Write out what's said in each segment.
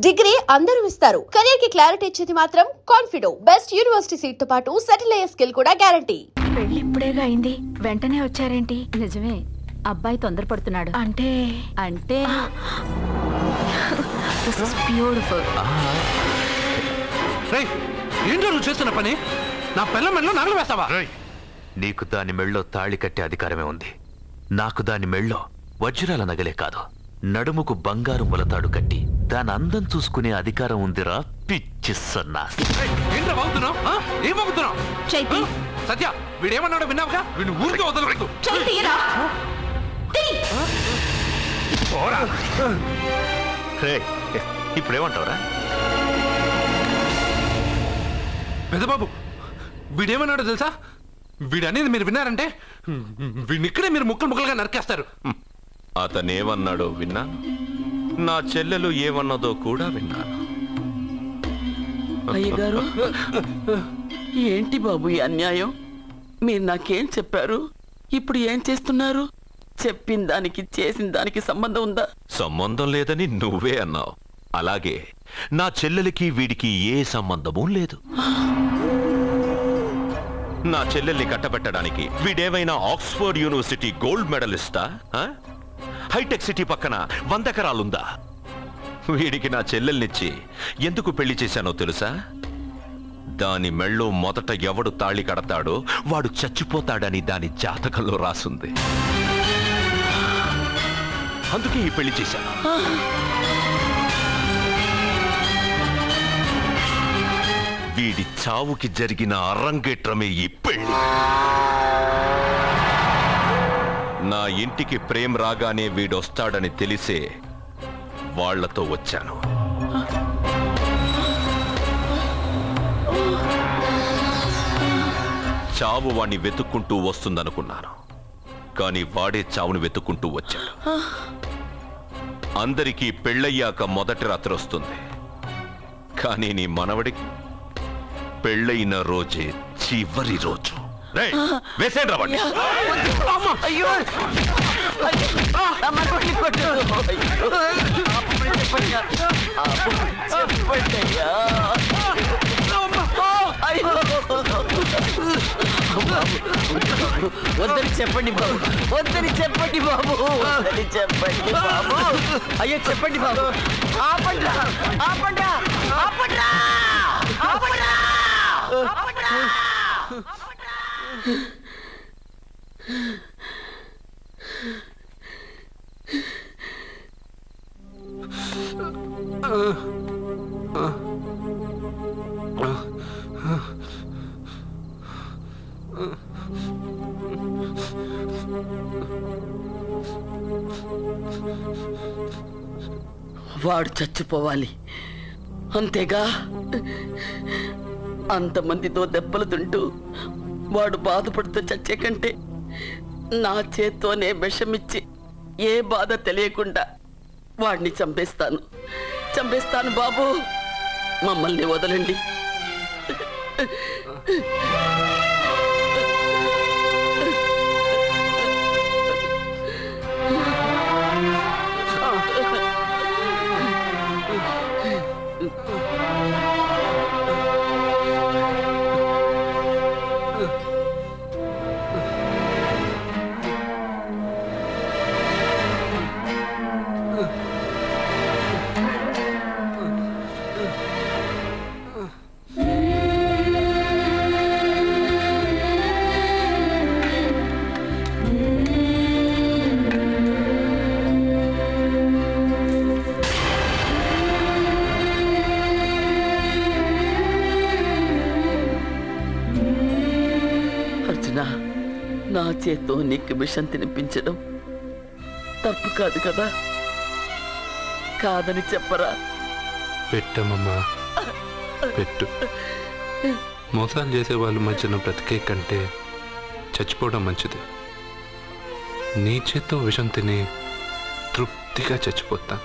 Degree అందరూ ఇస్తారు. Career కి క్లారిటీ ఇచ్చేది మాత్రం కాన్ఫిడో. బెస్ట్ యూనివర్సిటీ సీట్ తో పాటు సెటిల్ అయ్యే స్కిల్ కూడా గ్యారంటీ. పెళ్లి ఇప్పుడేగా అయింది, వెంటనే వచ్చారేంటి? నిజమే, అబ్బాయి తొందరపడుతున్నాడు. అంటే అంటే బ్యూటిఫుల్. ఏంటో నువ్వు చేస్తున్న పని? నా పిల్ల మెళ్ళో నగలు వేస్తావా? నీకు దాని మెళ్ళో తాళి కట్టే అధికారమే ఉంది. నాకు దాని మెళ్ళో వజ్రాల నగలే కాదు, నడుముకు బంగారు ములతాడు కట్టి దాని అందం చూసుకునే అధికారం ఉందిరా పిచ్చి సన్నాసి. ఏంట్రా బాగుతున్నావు? ఏం బాగుతున్నావు? చైతి, సత్య, వీడేమన్నాడో విన్నావుగా? వీడు ఊరికే వదలలేదు. ఇప్పుడేమంటావురా? పెద్దబాబు, వీడేమన్నాడో తెలుసా? వీడనేది మీరు విన్నారంటే వీడిని ఇక్కడే మీరు ముక్కలు ముక్కలుగా నరికేస్తారు. అతనేమన్నాడో విన్నాను, నా చెల్లెలు ఏమన్నదో కూడా విన్నాను. అయ్యగారు, ఏంటి బాబు ఈ అన్యాయం? మీరు నాకేం చెప్పారు? ఇప్పుడు ఏం చేస్తున్నారు? చెప్పిన దానికి చేసిన దానికి సంబంధం ఉందా? సంబంధం లేదని నువ్వే అన్నావు. అలాగే నా చెల్లెలికి వీడికి ఏ సంబంధమూ లేదు. నా చెల్లెల్ని కట్టబెట్టడానికి వీడేమైనా ఆక్స్ఫర్డ్ యూనివర్సిటీ గోల్డ్ మెడలిస్టా? హైటెక్ సిటీ పక్కన 100 ఎకరాలుందా? వీడికి నా చెల్లెల్నిచ్చి ఎందుకు పెళ్లి చేశానో తెలుసా? దాని మెళ్ళో మొదట ఎవడు తాళి కడతాడో వాడు చచ్చిపోతాడని దాని జాతకంలో రాసుంది. అందుకే ఈ పెళ్లి చేశాను. వీడి చావుకి జరిగిన అరంగేట్రమే ఈ పెళ్లి. నా ఇంటికి ప్రేమ రాగానే వీడొస్తాడని తెలిసే వాళ్లతో వచ్చాను. చావు వాణ్ణి వెతుక్కుంటూ వస్తుందనుకున్నాను, కానీ వాడే చావును వెతుక్కుంటూ వచ్చాడు. అందరికీ పెళ్ళయ్యాక మొదటి రాత్రి వస్తుంది, కానీ నీ మనవడికి పెళ్ళైన రోజే చివరి రోజు. వేసేండ్రా వాణ్ణి. అయ్యో, వద్దని చెప్పండి బాబు, వద్దని చెప్పండి బాబు, వద్దని చెప్పండి బాబు. అయ్యో చెప్పండి బాబు. ఆపండి, ఆపండి, ఆపండి, ఆపండి. వాడు చచ్చిపోవాలి అంతేగా. అంతమందితో దెబ్బలు తింటూ వాడు బాధపడుతూ చచ్చే కంటే నా చేత్తోనే విషమిచ్చి ఏ బాధ తెలియకుండా వాడిని చంపేస్తాను, చంపేస్తాను బాబు. మమ్మల్ని వదలండి. నా చేత్తో నీకు విషం తినిపించడం తప్పు కాదు కదా? కాదని చెప్పరా? పెట్టమ్మా, పెట్టు. మోసాలు చేసే వాళ్ళ మధ్యన బ్రతికే కంటే చచ్చిపోవడం మంచిది. నీ చేత్తో విషం తిని తృప్తిగా చచ్చిపోతా.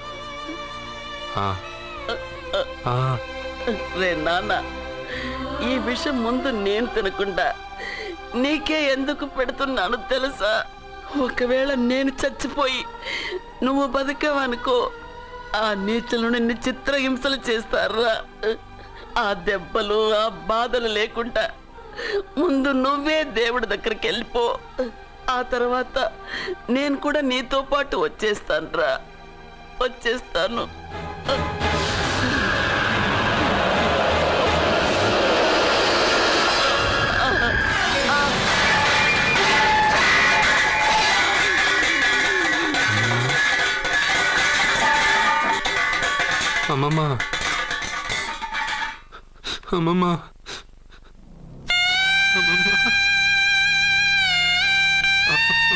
రే నాన్న, ఈ విషయం ముందు నేను తినకుండా నీకే ఎందుకు పెడుతున్నాను తెలుసా? ఒకవేళ నేను చచ్చిపోయి నువ్వు బతికావనుకో, ఆ నీచులు నిన్ను చిత్రహింసలు చేస్తారా? ఆ దెబ్బలు ఆ బాధలు లేకుండా ముందు నువ్వే దేవుడి దగ్గరికి వెళ్ళిపో. ఆ తర్వాత నేను కూడా నీతో పాటు వచ్చేస్తానురా, వచ్చేస్తాను. అమ్మమ్మ, అమ్మమ్మ, అమ్మమ్మ,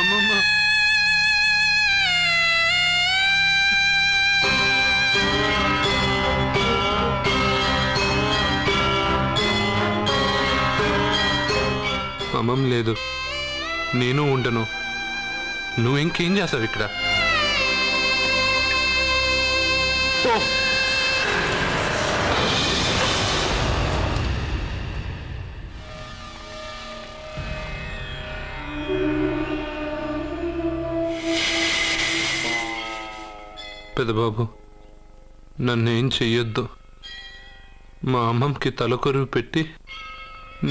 అమ్మమ్మ. అమ్మమ్మ లేదు, నేను ఉండను. నువ్వు ఇంకేం చేస్తావు ఇక్కడ? పెద్దబాబు, నన్నేం చెయ్యొద్దు. మా అమ్మమ్మకి తలకొరువు పెట్టి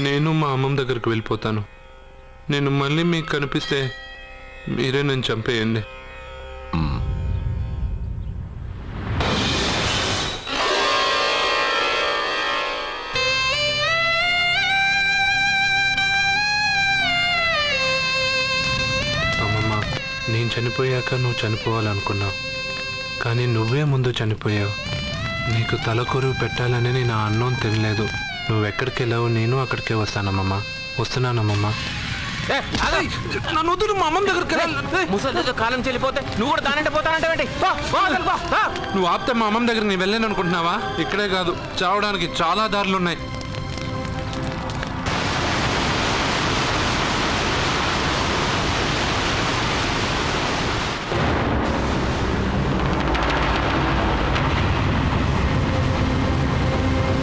నేను మా అమ్మమ్మ దగ్గరికి వెళ్ళిపోతాను. నేను మళ్ళీ మీకు కనిపిస్తే మీరే నన్ను చంపేయండి. అమ్మమ్మ, నేను చనిపోయాక నువ్వు చనిపోవాలనుకున్నావు, కానీ నువ్వే ముందు చనిపోయావు. నీకు తలకొరువు పెట్టాలని నేను ఆ అన్నం తినలేదు. నువ్వెక్కడికి వెళ్ళావు, నేను అక్కడికే వస్తానమ్మమ్మ. వస్తున్నానమ్మమ్మ. నన్ను వద్దు, మా అమ్మమ్మ దగ్గరికి ముసలితో కాలం చెల్లిపోతే నువ్వు కూడా దానంటే పోతానంటే నువ్వు ఆపితే మా అమ్మమ్మ దగ్గర నేను వెళ్ళాను అనుకుంటున్నావా? ఇక్కడే కాదు, చావడానికి చాలా దారులు ఉన్నాయి.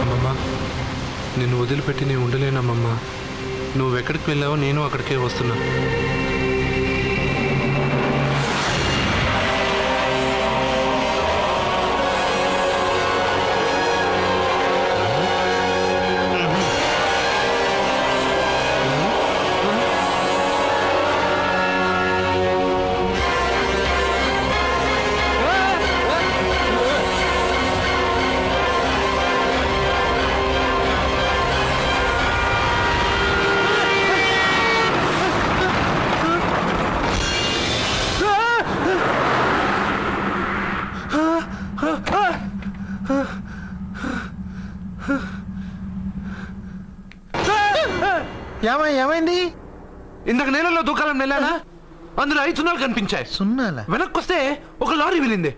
అమ్మమ్మ, నిన్ను వదిలిపెట్టి నేను ఉండలేనమ్మమ్మ. నువ్వెక్కడికి వెళ్ళావో నేను అక్కడికే వస్తున్నా. ఏమైంది? ఇందాక నేలలో దూకాలని వెళ్ళానా, అందులో 5 సున్నాలు కనిపించాయి. సున్నాలా? వెనక్కి వస్తే ఒక లారీ వెళ్ళింది.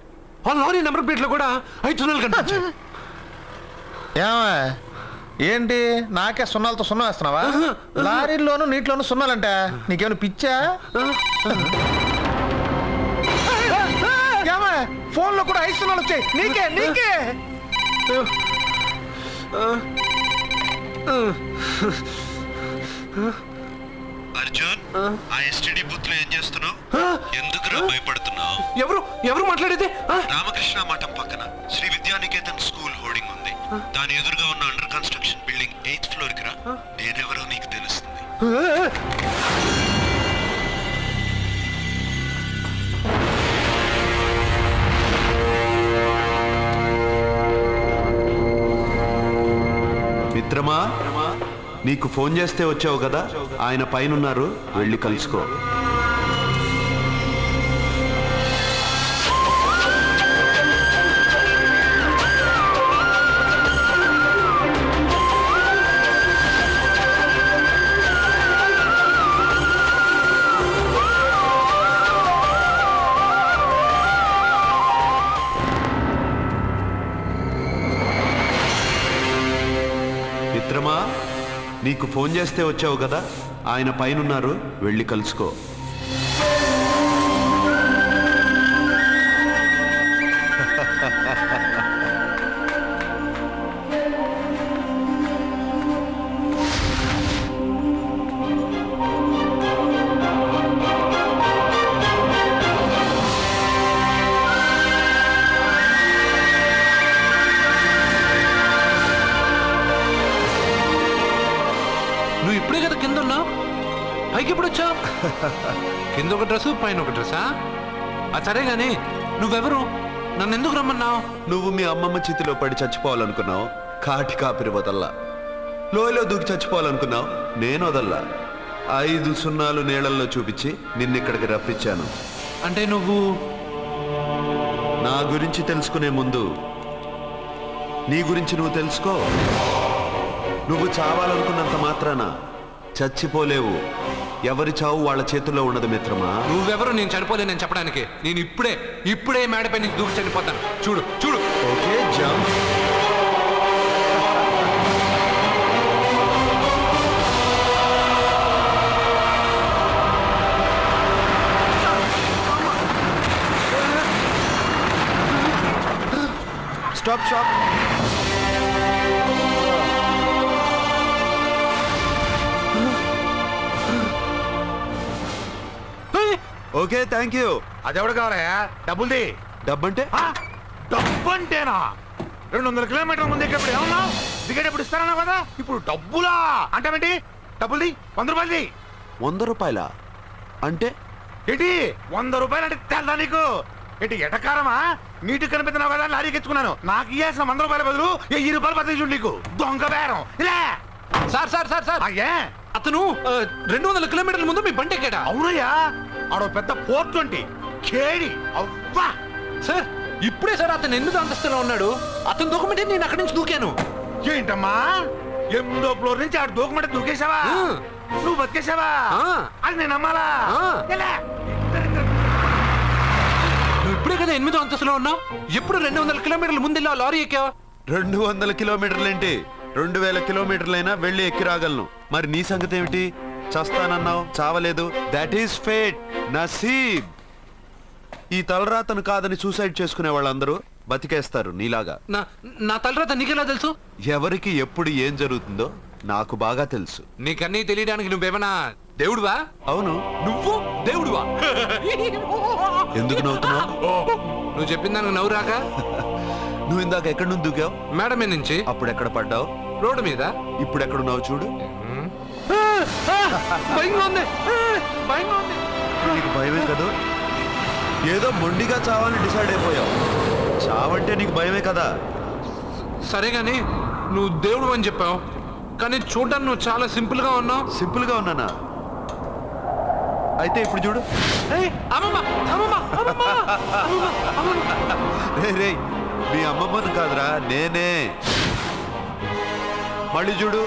ఆ లారీ నెంబర్ ప్లేట్ లో కూడా 5 సున్నాలు కనిపించాయి. ఏంటి నాకే సున్నాలతో సున్నా వేస్తున్నావా? లారీల్లోనూ నీటిలోనూ సున్నాలంట. నీకేమైనా పిచ్చా? ఫోన్ లో కూడా 5 సున్నాలు వచ్చాయి. నీకే నీకే అర్జున్, ఆ ఎస్టీడీ బూత్ లో ఏం చేస్తున్నావు? ఎందుకు భయపడుతున్నావు? ఎవరు మాట్లాడేది? రామకృష్ణ మఠం పక్కన శ్రీ విద్యానికేతన్ స్కూల్ హోర్డింగ్ ఉంది. దాని ఎదురుగా ఉన్న under construction building 8th floor కి రా. నేనెవరో నీకు తెలుస్తుంది. మిత్రమా, నీకు ఫోన్ చేస్తే వచ్చావు కదా, ఆయన పైనున్నారు, వెళ్ళి కలుసుకో. మిత్రమా, నీకు ఫోన్ చేస్తే వచ్చావు కదా, ఆయన పైనున్నారు, వెళ్ళి కలుసుకో. కింద ఒక డ్రెస్ పైన ఒక డ్రెస్సా? సరే గాని నువ్వెవరు? నన్ను ఎందుకు రమ్మన్నావు? నువ్వు మీ అమ్మమ్మ చేతిలో పడి చచ్చిపోవాలనుకున్నావు, కాటి కాపిరి వదల్లా. లోయలో దూకి చచ్చిపోవాలనుకున్నావు, నేను వదల్లా. 5 సున్నాలు నీళ్ళల్లో చూపించి నిన్నిక్కడికి రప్పించాను. అంటే నువ్వు నా గురించి తెలుసుకునే ముందు నీ గురించి నువ్వు తెలుసుకో. నువ్వు చావాలనుకున్నంత మాత్రాన చచ్చిపోలేవు. ఎవరి చావు వాళ్ళ చేతుల్లో ఉండదు మిత్రమా. నువ్వెవరు నేను చనిపోలేనని చెప్పడానికి? నేను ఇప్పుడే మేడపై నుంచి దూకి చనిపోతాను. చూడు చూడు. Okay, jump. Stop stop. Okay, thank you. అదెవడు కావాలయా? డబ్బుల్ది. డబ్బంటే డబ్బు అంటేనా? 200 కిలోమీటర్ల ముందు ఎక్కడ ఏమన్నావు? దిగేటప్పుడు ఇస్తారన్నావు కదా, ఇప్పుడు డబ్బులా అంటావేంటి? డబ్బుల్ది 100 రూపాయలది. 100 రూపాయలా? అంటే ఏంటి 100 రూపాయలు అంటే తెల్దా నీకు? ఏంటి ఎటకారమా? నీటి కనిపిస్తున్నావు కదా లారీకి ఎత్తుకున్నాను. నాకు ఇయ్యాల్సిన 100 రూపాయల బదులు 1000 రూపాయలు బదిలీ నీకు. దొంగ బేరం. ఇలా సార్ అయ్యే, అతను 200 కిలోమీటర్ల ముందు మీ బండి ఎక్కాడా? అవునయ్యా, ఆడో పెద్ద 420 కేడి. అవ్వా సార్ ఇప్పుడే సార్ అతను 8వ అంతస్తులో ఉన్నాడు. అతను దూకమంటే నేను అక్కడి నుంచి దూకాను. ఏంటమ్మా 8వ ఫ్లోర్ నుంచి ఆడు దూకమంటే దూకేశావా? నువ్వు బతికేశావా? అది నేను నమ్మాలా? ఎలా? నువ్వు ఇప్పుడే కదా 8వ అంతస్తులో ఉన్నావు. ఎప్పుడు 200 కిలోమీటర్ల ముందు వెళ్ళి ఆ లారీ ఎక్కావా? 200 కిలోమీటర్లేంటి, 2000 కిలోమీటర్లైనా వెళ్ళి ఎక్కి రాగలను. మరి నీ సంగతి ఏమిటి? చస్తానన్నావు, చావలేదు. That is fate, నసీబ్. ఈ తలరాతను కాదని సూసైడ్ చేసుకునే వాళ్ళందరూ బతికేస్తారు నీలాగా. నా తలరాత నీకెలా తెలుసు? ఎవరికి ఎప్పుడు ఏం జరుగుతుందో నాకు బాగా తెలుసు. నీకన్నీ తెలియడానికి నువ్వేమన్నా దేవుడువా? అవును. నువ్వు దేవుడువా? ఎందుకు నవ్వుతున్నావు? నువ్వు చెప్పిన దానికి నవ్వు రాక? నువ్వు ఇందాక ఎక్కడి నుంచి దూకావు? మేడ మీద నుంచి. అప్పుడు ఎక్కడ పడ్డావు? రోడ్డు మీద. ఇప్పుడు ఎక్కడున్నావు చూడు. భయంగా ఉంది. నీకు భయమే కదా? ఏదో మొండిగా చావాలని డిసైడ్ అయిపోయావు. చావంటే నీకు భయమే కదా? సరే గాని నువ్వు దేవుడు అని చెప్పావు, కానీ చూడడానికి నువ్వు చాలా సింపుల్ గా ఉన్నావు. సింపుల్ గా ఉన్నానా? అయితే ఇప్పుడు చూడు. రే, మీ అమ్మమ్మను కాదురా, నేనే. మళ్ళీ చూడు.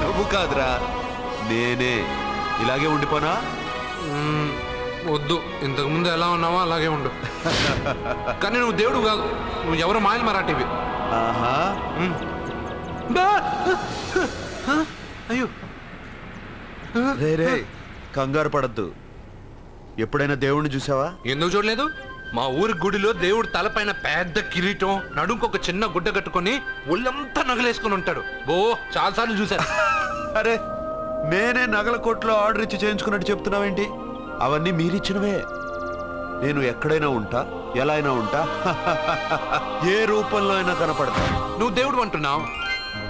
నువ్వు కాదురా, నేనే. ఇలాగే ఉండిపోనా? వద్దు, ఇంతకు ముందు ఎలా ఉన్నావో అలాగే ఉండు. కానీ నువ్వు దేవుడు కాదు, నువ్వు ఎవరో మాయలు మరాఠీవి. ఆహా. అయ్యో రే, కంగారు పడద్దు. ఎప్పుడైనా దేవుణ్ణి చూసావా? ఎందుకు చూడలేదు? మా ఊరి గుడిలో దేవుడు తలపైన పెద్ద కిరీటం, నడుంకొక చిన్న గుడ్డ కట్టుకొని ఒళ్ళంతా నగలేసుకుని ఉంటాడు. చాలాసార్లు చూశాను. అరే, నేనే నగల కొట్లో ఆర్డర్ ఇచ్చి చేయించుకున్నట్టు చెప్తున్నావేంటి? అవన్నీ మీరిచ్చినవే. నేను ఎక్కడైనా ఉంటా, ఎలా అయినా ఉంటా, ఏ రూపంలో అయినా కనపడతా. నువ్వు దేవుడు అంటున్నావు.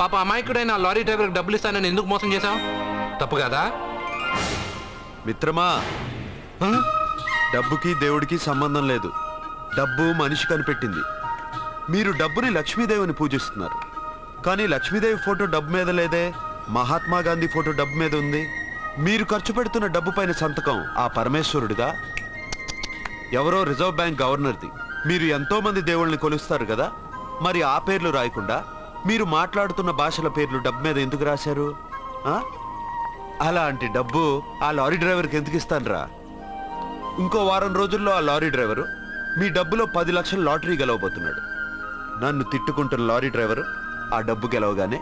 పాప అమాయకుడైన లారీ డ్రైవర్కి డబ్బులు ఇస్తానని ఎందుకు మోసం చేశావు? తప్పు కదా మిత్రమా? డబ్బుకి దేవుడికి సంబంధం లేదు. డబ్బు మనిషి కనిపెట్టింది. మీరు డబ్బుని లక్ష్మీదేవిని పూజిస్తున్నారు, కానీ లక్ష్మీదేవి ఫోటో డబ్బు మీద లేదే. మహాత్మా గాంధీ ఫోటో డబ్బు మీద ఉంది. మీరు ఖర్చు పెడుతున్న డబ్బు పైన సంతకం ఆ పరమేశ్వరుడిదా, ఎవరో రిజర్వ్ బ్యాంక్ గవర్నర్ది? మీరు ఎంతో మంది దేవుళ్ళని కొలుస్తారు కదా, మరి ఆ పేర్లు రాయకుండా మీరు మాట్లాడుతున్న భాషల పేర్లు డబ్బు మీద ఎందుకు రాశారు? అలాంటి డబ్బు ఆ లారీ డ్రైవర్కి ఎందుకు ఇస్తానురా? ఇంకో వారం రోజుల్లో ఆ లారీ డ్రైవరు మీ డబ్బులో 10 లక్షల లాటరీ గెలవబోతున్నాడు. నన్ను తిట్టుకుంటున్న లారీ డ్రైవరు ఆ డబ్బు గెలవగానే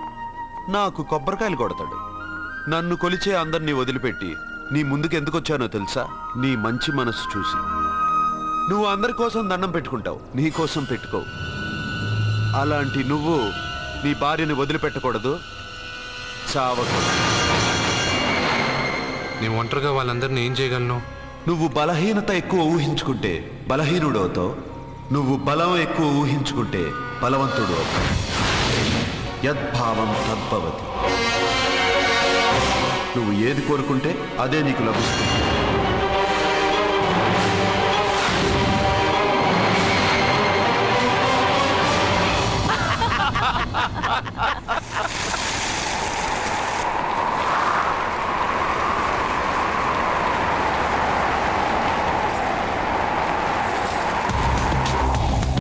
నాకు కొబ్బరికాయలు కొడతాడు. నన్ను కొలిచే అందరినీ వదిలిపెట్టి నీ ముందుకు ఎందుకు వచ్చానో తెలుసా? నీ మంచి మనసు చూసి. నువ్వు అందరి కోసం దండం పెట్టుకుంటావు, నీ కోసం పెట్టుకోవు. అలాంటి నువ్వు నీ భార్యని వదిలిపెట్టకూడదు, చావకూడదు. నీ ఒంటరిగా వాళ్ళందరినీ ఏం చేయగలను? నువ్వు బలహీనత ఎక్కువ ఊహించుకుంటే బలహీనుడు. నువ్వు బలం ఎక్కువ ఊహించుకుంటే బలవంతుడు అవుతావు. యద్భావం తద్భవతి. నువ్వు ఏది కోరుకుంటే అదే నీకు లభిస్తుంది.